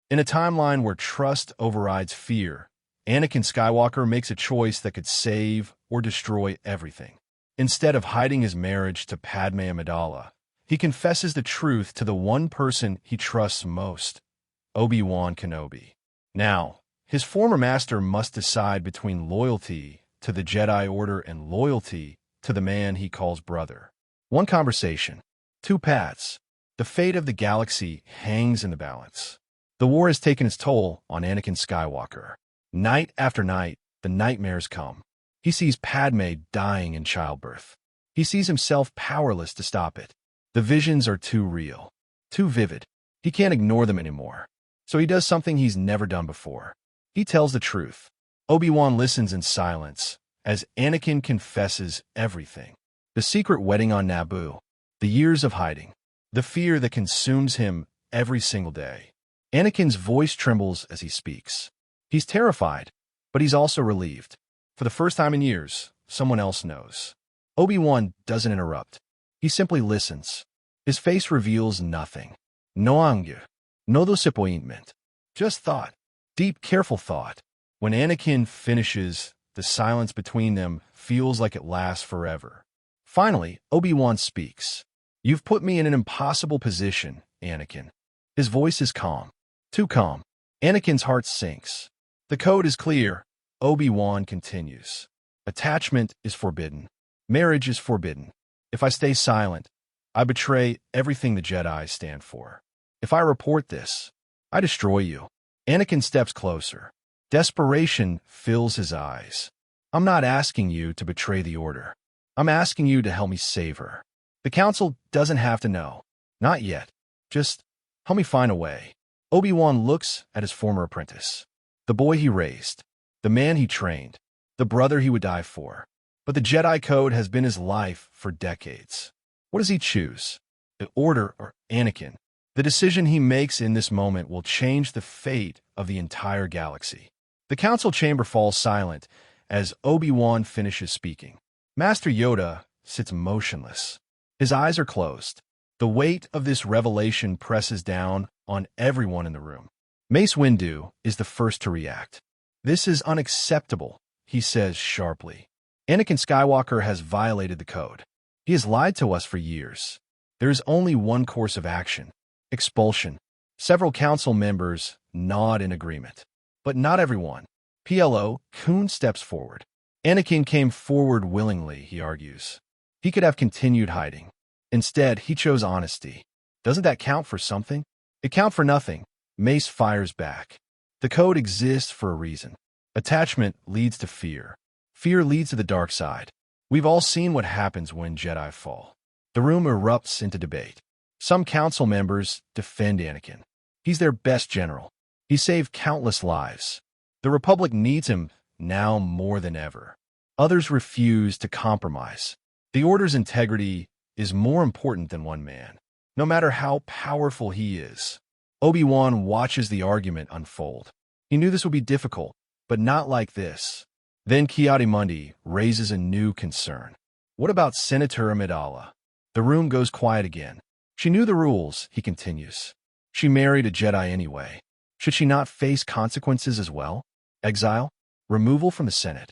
In a timeline where trust overrides fear, Anakin Skywalker makes a choice that could save or destroy everything. Instead of hiding his marriage to Padme Amidala, he confesses the truth to the one person he trusts most, Obi Wan Kenobi. Now, his former master must decide between loyalty to the Jedi Order and loyalty to the man he calls brother. One conversation, two paths. The fate of the galaxy hangs in the balance. The war has taken its toll on Anakin Skywalker. Night after night, the nightmares come. He sees Padme dying in childbirth. He sees himself powerless to stop it. The visions are too real, too vivid. He can't ignore them anymore. So he does something he's never done before. He tells the truth. Obi-Wan listens in silence as Anakin confesses everything. The secret wedding on Naboo, the years of hiding, the fear that consumes him every single day. Anakin's voice trembles as he speaks. He's terrified, but he's also relieved. For the first time in years, someone else knows. Obi-Wan doesn't interrupt. He simply listens. His face reveals nothing. No anger, no disappointment. Just thought. Deep, careful thought. When Anakin finishes, the silence between them feels like it lasts forever. Finally, Obi-Wan speaks. "You've put me in an impossible position, Anakin." His voice is calm. Too calm. Anakin's heart sinks. The code is clear. Obi-Wan continues. Attachment is forbidden. Marriage is forbidden. If I stay silent, I betray everything the Jedi stand for. If I report this, I destroy you. Anakin steps closer. Desperation fills his eyes. I'm not asking you to betray the Order. I'm asking you to help me save her. The Council doesn't have to know. Not yet. Just help me find a way. Obi-Wan looks at his former apprentice. The boy he raised. The man he trained. The brother he would die for. But the Jedi Code has been his life for decades. What does he choose? The Order or Anakin? The decision he makes in this moment will change the fate of the entire galaxy. The Council chamber falls silent as Obi-Wan finishes speaking. Master Yoda sits motionless. His eyes are closed. The weight of this revelation presses down on everyone in the room. Mace Windu is the first to react. "This is unacceptable," he says sharply. "Anakin Skywalker has violated the code. He has lied to us for years. There is only one course of action: expulsion." Several council members nod in agreement. But not everyone. PLO Kun steps forward. Anakin came forward willingly, he argues. He could have continued hiding. Instead, he chose honesty. Doesn't that count for something? It counts for nothing. Mace fires back. The code exists for a reason. Attachment leads to fear. Fear leads to the dark side. We've all seen what happens when Jedi fall. The room erupts into debate. Some council members defend Anakin. He's their best general. He saved countless lives. The Republic needs him now more than ever. Others refuse to compromise. The Order's integrity is more important than one man, no matter how powerful he is. Obi-Wan watches the argument unfold. He knew this would be difficult, but not like this. Then Ki-Adi-Mundi raises a new concern. What about Senator Amidala? The room goes quiet again. She knew the rules, he continues. She married a Jedi anyway. Should she not face consequences as well? Exile? Removal from the Senate?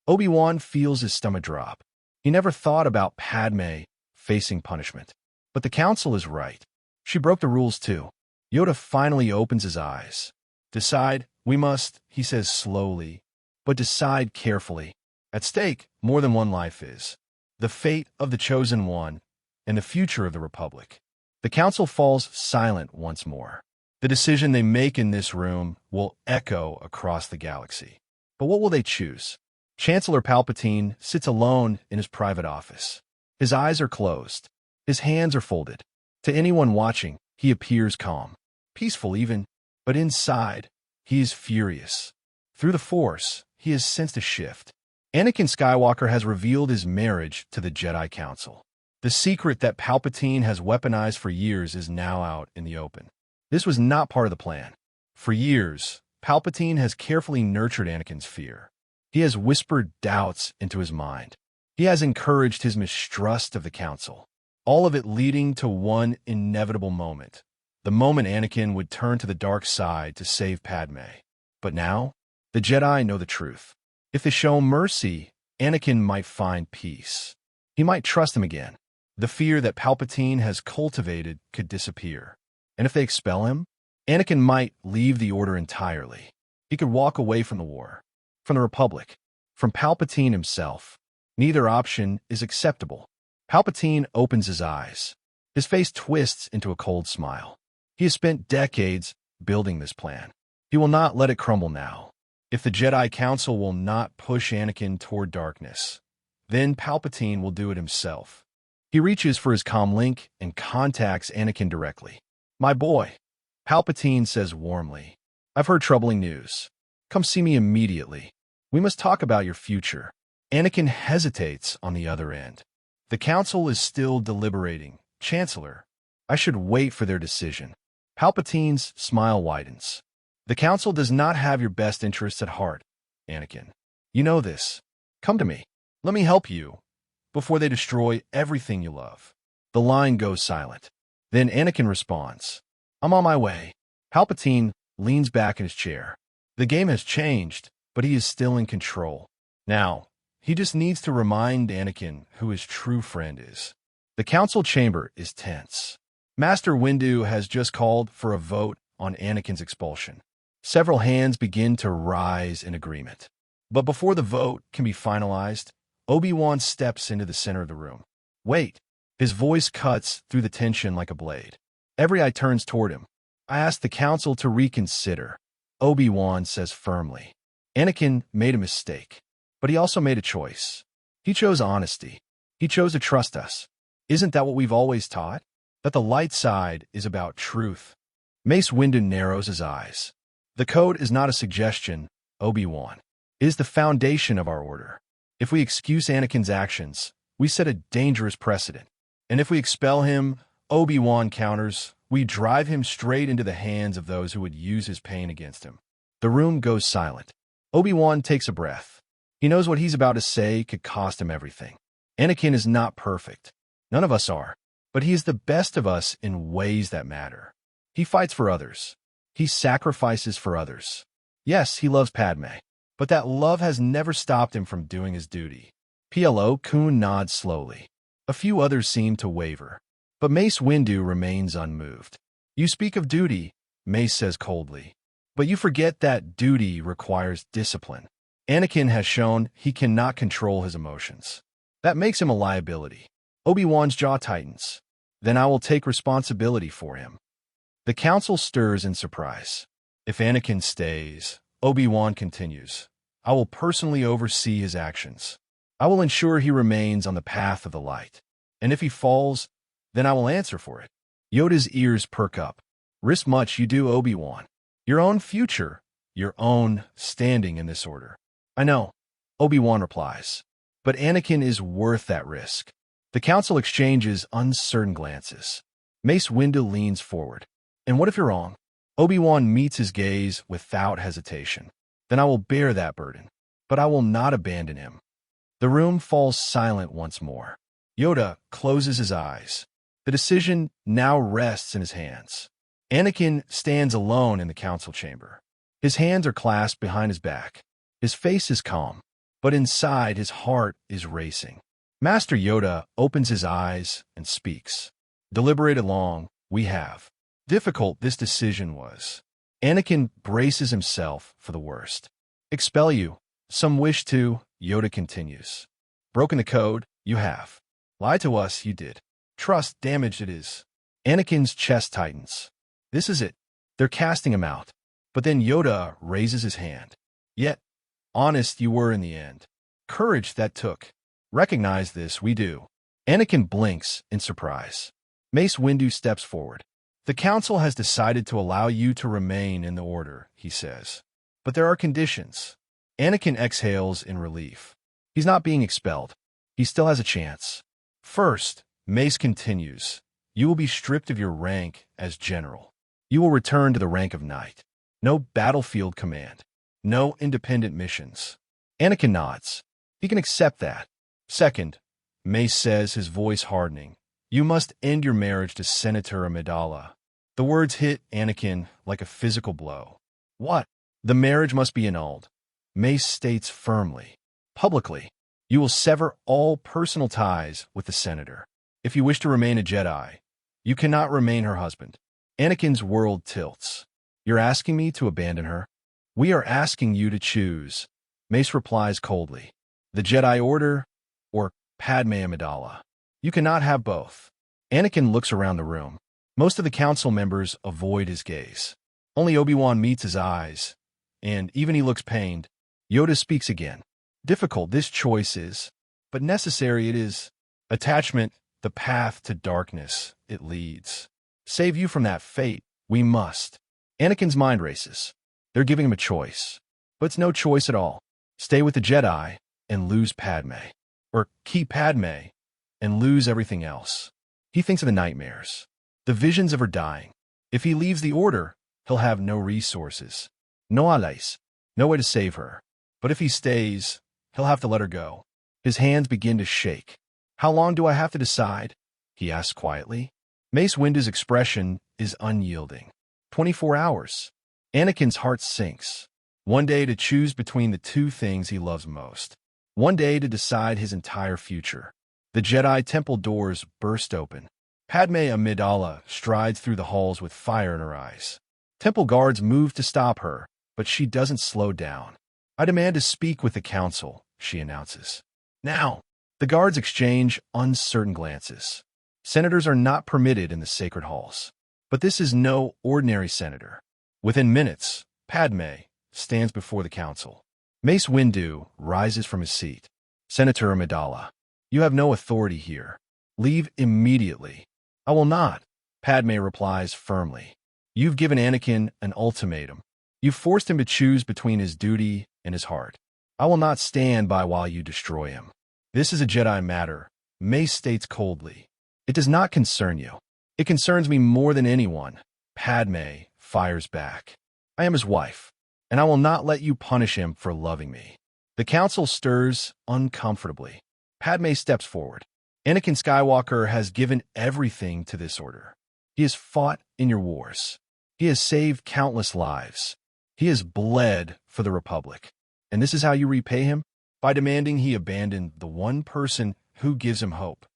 Obi-Wan feels his stomach drop. He never thought about Padme facing punishment. But the council is right. She broke the rules too. Yoda finally opens his eyes. Decide, we must, he says slowly, but decide carefully. At stake, more than one life is. The fate of the chosen one and the future of the Republic. The council falls silent once more. The decision they make in this room will echo across the galaxy. But what will they choose? Chancellor Palpatine sits alone in his private office. His eyes are closed. His hands are folded. To anyone watching, he appears calm, peaceful even, but inside, he is furious. Through the Force, he has sensed a shift. Anakin Skywalker has revealed his marriage to the Jedi Council. The secret that Palpatine has weaponized for years is now out in the open. This was not part of the plan. For years, Palpatine has carefully nurtured Anakin's fear. He has whispered doubts into his mind. He has encouraged his mistrust of the Council. All of it leading to one inevitable moment, the moment Anakin would turn to the dark side to save Padme. But now, the Jedi know the truth. If they show mercy, Anakin might find peace. He might trust him again. The fear that Palpatine has cultivated could disappear. And if they expel him, Anakin might leave the Order entirely. He could walk away from the war, from the Republic, from Palpatine himself. Neither option is acceptable. Palpatine opens his eyes. His face twists into a cold smile. He has spent decades building this plan. He will not let it crumble now. If the Jedi Council will not push Anakin toward darkness, then Palpatine will do it himself. He reaches for his comlink and contacts Anakin directly. "My boy," Palpatine says warmly, "I've heard troubling news. Come see me immediately. We must talk about your future." Anakin hesitates on the other end. "The Council is still deliberating, Chancellor. I should wait for their decision." Palpatine's smile widens. "The Council does not have your best interests at heart, Anakin. You know this. Come to me. Let me help you before they destroy everything you love." The line goes silent. Then Anakin responds, "I'm on my way." Palpatine leans back in his chair. The game has changed, but he is still in control. Now, he just needs to remind Anakin who his true friend is. The council chamber is tense. Master Windu has just called for a vote on Anakin's expulsion. Several hands begin to rise in agreement. But before the vote can be finalized, Obi Wan steps into the center of the room. "Wait." His voice cuts through the tension like a blade. Every eye turns toward him. "I ask the council to reconsider," Obi Wan says firmly. "Anakin made a mistake, but he also made a choice. He chose honesty. He chose to trust us. Isn't that what we've always taught? That the light side is about truth." Mace Windu narrows his eyes. "The code is not a suggestion, Obi-Wan. It is the foundation of our order. If we excuse Anakin's actions, we set a dangerous precedent. And if we expel him," Obi-Wan counters, "we drive him straight into the hands of those who would use his pain against him." The room goes silent. Obi-Wan takes a breath. He knows what he's about to say could cost him everything. Anakin is not perfect. None of us are. But he is the best of us in ways that matter. He fights for others. He sacrifices for others. Yes, he loves Padme, but that love has never stopped him from doing his duty. Plo Koon nods slowly. A few others seem to waver. But Mace Windu remains unmoved. "You speak of duty," Mace says coldly. "But you forget that duty requires discipline. Anakin has shown he cannot control his emotions. That makes him a liability." Obi-Wan's jaw tightens. "Then I will take responsibility for him." The council stirs in surprise. "If Anakin stays," Obi-Wan continues, "I will personally oversee his actions. I will ensure he remains on the path of the light. And if he falls, then I will answer for it." Yoda's ears perk up. "Risk much you do, Obi-Wan. Your own future, your own standing in this order." "I know," Obi-Wan replies. "But Anakin is worth that risk." The council exchanges uncertain glances. Mace Windu leans forward. "And what if you're wrong?" Obi-Wan meets his gaze without hesitation. "Then I will bear that burden, but I will not abandon him." The room falls silent once more. Yoda closes his eyes. The decision now rests in his hands. Anakin stands alone in the council chamber. His hands are clasped behind his back. His face is calm, but inside his heart is racing. Master Yoda opens his eyes and speaks. "Deliberated long, we have. Difficult this decision was." Anakin braces himself for the worst. "Expel you. Some wish to," Yoda continues. "Broken the code, you have. Lied to us, you did. Trust damaged it is." Anakin's chest tightens. This is it. They're casting him out. But then Yoda raises his hand. "Yet, honest you were in the end. Courage that took. Recognize this, we do." Anakin blinks in surprise. Mace Windu steps forward. "The council has decided to allow you to remain in the order," he says. "But there are conditions." Anakin exhales in relief. He's not being expelled. He still has a chance. "First," Mace continues, "you will be stripped of your rank as general. You will return to the rank of knight. No battlefield command. No independent missions." Anakin nods. He can accept that. "Second," Mace says, his voice hardening, "you must end your marriage to Senator Amidala. The words hit Anakin like a physical blow. What? The marriage must be annulled. Mace states firmly, publicly, you will sever all personal ties with the senator. If you wish to remain a Jedi, you cannot remain her husband. Anakin's world tilts. You're asking me to abandon her? We are asking you to choose. Mace replies coldly. The Jedi Order or Padme Amidala. You cannot have both. Anakin looks around the room. Most of the council members avoid his gaze. Only Obi Wan meets his eyes, and even he looks pained. Yoda speaks again. Difficult this choice is, but necessary it is. Attachment, the path to darkness it leads. Save you from that fate, we must. Anakin's mind races. They're giving him a choice, but it's no choice at all. Stay with the Jedi and lose Padme, or keep Padme and lose everything else. He thinks of the nightmares, the visions of her dying. If he leaves the Order, he'll have no resources, no allies, no way to save her. But if he stays, he'll have to let her go. His hands begin to shake. How long do I have to decide? He asks quietly. Mace Windu's expression is unyielding. 24 hours. Anakin's heart sinks. One day to choose between the two things he loves most. One day to decide his entire future. The Jedi Temple doors burst open. Padme Amidala strides through the halls with fire in her eyes. Temple guards move to stop her, but she doesn't slow down. I demand to speak with the council, she announces. Now. The guards exchange uncertain glances. Senators are not permitted in the sacred halls. But this is no ordinary senator. Within minutes, Padme stands before the council. Mace Windu rises from his seat. Senator Amidala, you have no authority here. Leave immediately. I will not, Padme replies firmly. You've given Anakin an ultimatum. You've forced him to choose between his duty and his heart. I will not stand by while you destroy him. This is a Jedi matter, Mace states coldly. It does not concern you. It concerns me more than anyone. Padme fires back. I am his wife, and I will not let you punish him for loving me. The council stirs uncomfortably. Padme steps forward. Anakin Skywalker has given everything to this order. He has fought in your wars. He has saved countless lives. He has bled for the Republic. And this is how you repay him? By demanding he abandon the one person who gives him hope.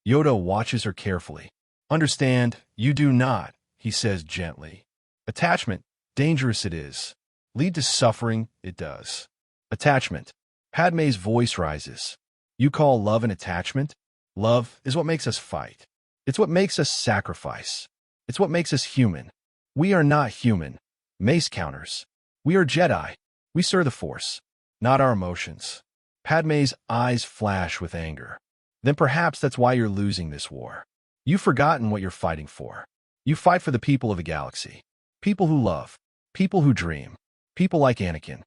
Yoda watches her carefully. Understand, you do not, he says gently. Attachment, dangerous it is. Lead to suffering, it does. Attachment. Padme's voice rises. You call love an attachment? Love is what makes us fight. It's what makes us sacrifice. It's what makes us human. We are not human. Mace counters. We are Jedi. We serve the Force, not our emotions. Padme's eyes flash with anger. Then perhaps that's why you're losing this war. You've forgotten what you're fighting for. You fight for the people of the galaxy. People who love. People who dream. People like Anakin.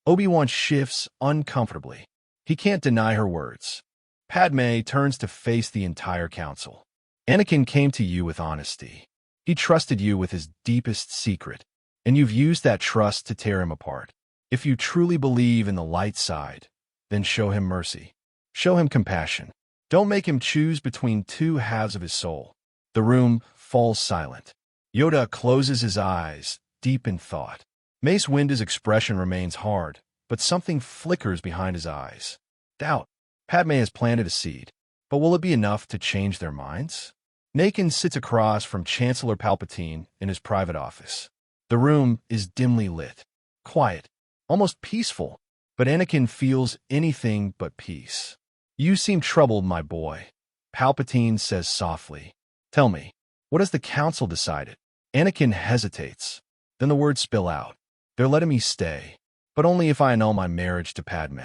Obi-Wan shifts uncomfortably. He can't deny her words. Padme turns to face the entire council. Anakin came to you with honesty. He trusted you with his deepest secret, and you've used that trust to tear him apart. If you truly believe in the light side, then show him mercy. Show him compassion. Don't make him choose between two halves of his soul. The room falls silent. Yoda closes his eyes, deep in thought. Mace Windu's expression remains hard, but something flickers behind his eyes. Doubt. Padme has planted a seed, but will it be enough to change their minds? Anakin sits across from Chancellor Palpatine in his private office. The room is dimly lit, quiet, almost peaceful, but Anakin feels anything but peace. You seem troubled, my boy, Palpatine says softly. Tell me, what has the council decided? Anakin hesitates. Then the words spill out. They're letting me stay, but only if I annul my marriage to Padme.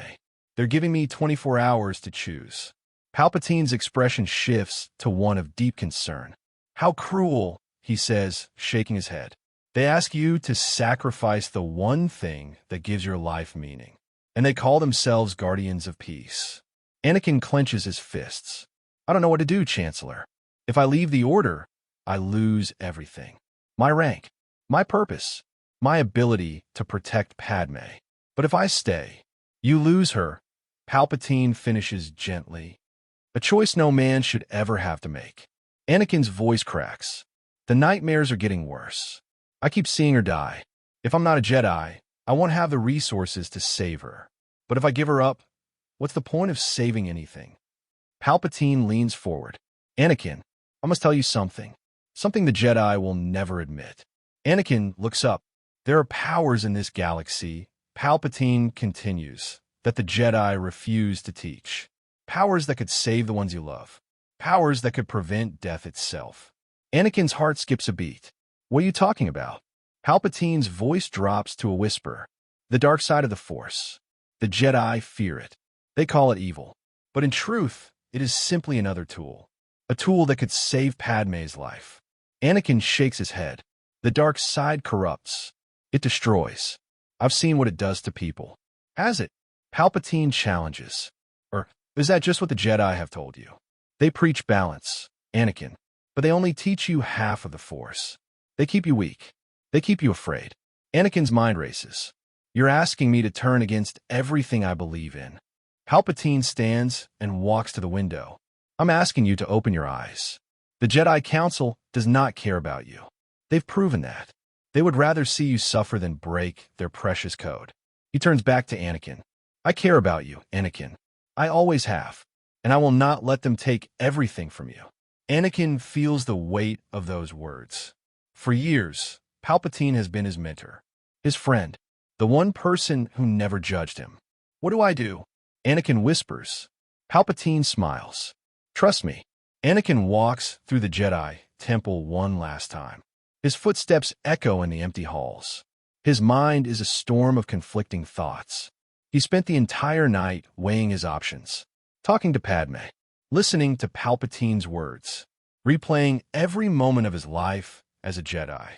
They're giving me 24 hours to choose. Palpatine's expression shifts to one of deep concern. How cruel, he says, shaking his head. They ask you to sacrifice the one thing that gives your life meaning, and they call themselves guardians of peace. Anakin clenches his fists. I don't know what to do, Chancellor. If I leave the Order, I lose everything. My rank, my purpose, my ability to protect Padme. But if I stay, you lose her, Palpatine finishes gently. A choice no man should ever have to make. Anakin's voice cracks. The nightmares are getting worse. I keep seeing her die. If I'm not a Jedi, I won't have the resources to save her. But if I give her up, what's the point of saving anything? Palpatine leans forward. Anakin, I must tell you something. Something the Jedi will never admit. Anakin looks up. There are powers in this galaxy, Palpatine continues, that the Jedi refuse to teach. Powers that could save the ones you love. Powers that could prevent death itself. Anakin's heart skips a beat. What are you talking about? Palpatine's voice drops to a whisper. The dark side of the Force. The Jedi fear it. They call it evil. But in truth, it is simply another tool. A tool that could save Padme's life. Anakin shakes his head. The dark side corrupts. It destroys. I've seen what it does to people. Has it? Palpatine challenges. Or is that just what the Jedi have told you? They preach balance, Anakin, but they only teach you half of the Force. They keep you weak. They keep you afraid. Anakin's mind races. You're asking me to turn against everything I believe in. Palpatine stands and walks to the window. I'm asking you to open your eyes. The Jedi Council does not care about you. They've proven that. They would rather see you suffer than break their precious code. He turns back to Anakin. I care about you, Anakin. I always have, and I will not let them take everything from you. Anakin feels the weight of those words. For years, Palpatine has been his mentor, his friend, the one person who never judged him. What do I do? Anakin whispers. Palpatine smiles. Trust me. Anakin walks through the Jedi temple one last time. His footsteps echo in the empty halls. His mind is a storm of conflicting thoughts. He spent the entire night weighing his options, talking to Padme, listening to Palpatine's words, replaying every moment of his life as a Jedi.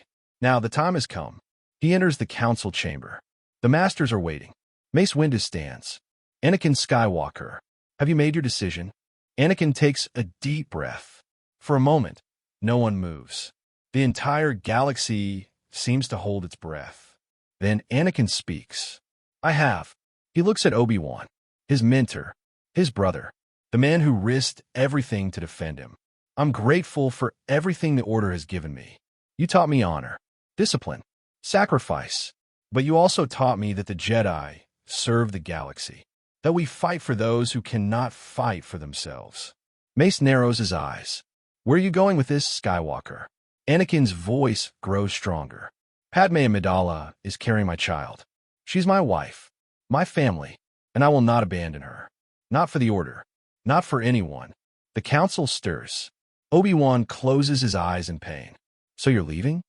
Now the time has come. He enters the council chamber. The masters are waiting. Mace Windu stands. Anakin Skywalker, have you made your decision? Anakin takes a deep breath. For a moment, no one moves. The entire galaxy seems to hold its breath. Then Anakin speaks. I have. He looks at Obi Wan, his mentor, his brother, the man who risked everything to defend him. I'm grateful for everything the Order has given me. You taught me honor, discipline, sacrifice, but you also taught me that the Jedi serve the galaxy, that we fight for those who cannot fight for themselves. Mace narrows his eyes. Where are you going with this, Skywalker? Anakin's voice grows stronger. Padme Amidala is carrying my child. She's my wife, my family, and I will not abandon her. Not for the Order, not for anyone. The council stirs. Obi-Wan closes his eyes in pain. So you're leaving?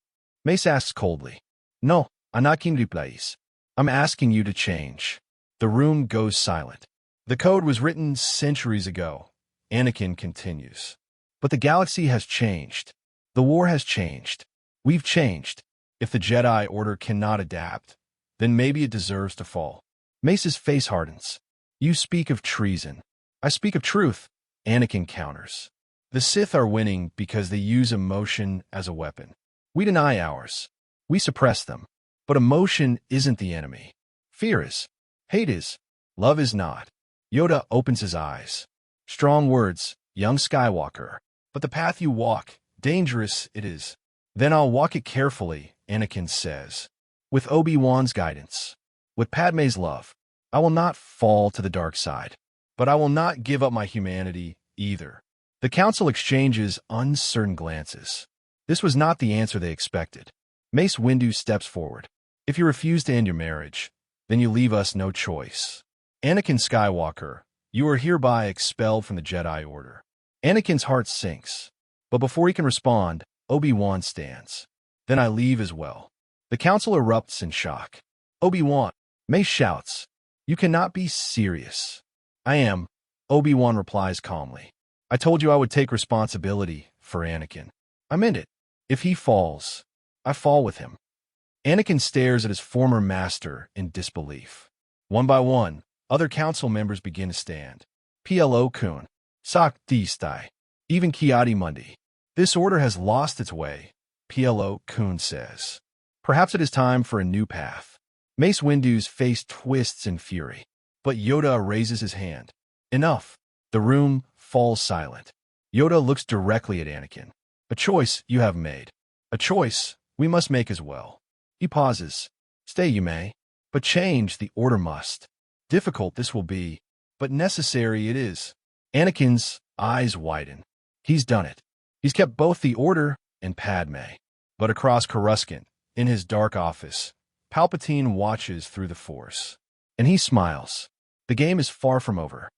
Mace asks coldly. No, Anakin replies. I'm asking you to change. The room goes silent. The code was written centuries ago. Anakin continues. But the galaxy has changed. The war has changed. We've changed. If the Jedi Order cannot adapt, then maybe it deserves to fall. Mace's face hardens. You speak of treason. I speak of truth. Anakin counters. The Sith are winning because they use emotion as a weapon. We deny ours. We suppress them. But emotion isn't the enemy. Fear is. Hate is. Love is not. Yoda opens his eyes. Strong words, young Skywalker. But the path you walk, dangerous it is. Then I'll walk it carefully, Anakin says. With Obi-Wan's guidance. With Padme's love. I will not fall to the dark side. But I will not give up my humanity either. The council exchanges uncertain glances. This was not the answer they expected. Mace Windu steps forward. If you refuse to end your marriage, then you leave us no choice. Anakin Skywalker, you are hereby expelled from the Jedi Order. Anakin's heart sinks. But before he can respond, Obi-Wan stands. Then I leave as well. The council erupts in shock. Obi-Wan, Mace shouts. You cannot be serious. I am, Obi-Wan replies calmly. I told you I would take responsibility for Anakin. I meant it. If he falls, I fall with him. Anakin stares at his former master in disbelief. One by one, other council members begin to stand. Plo Koon, Sak Distai, even Kiadi Mundi. This order has lost its way, Plo Koon says. Perhaps it is time for a new path. Mace Windu's face twists in fury, but Yoda raises his hand. Enough. The room falls silent. Yoda looks directly at Anakin. A choice you have made. A choice we must make as well. He pauses. Stay you may, but change the order must. Difficult this will be, but necessary it is. Anakin's eyes widen. He's done it. He's kept both the Order and Padme. But across Coruscant, in his dark office, Palpatine watches through the Force. And he smiles. The game is far from over.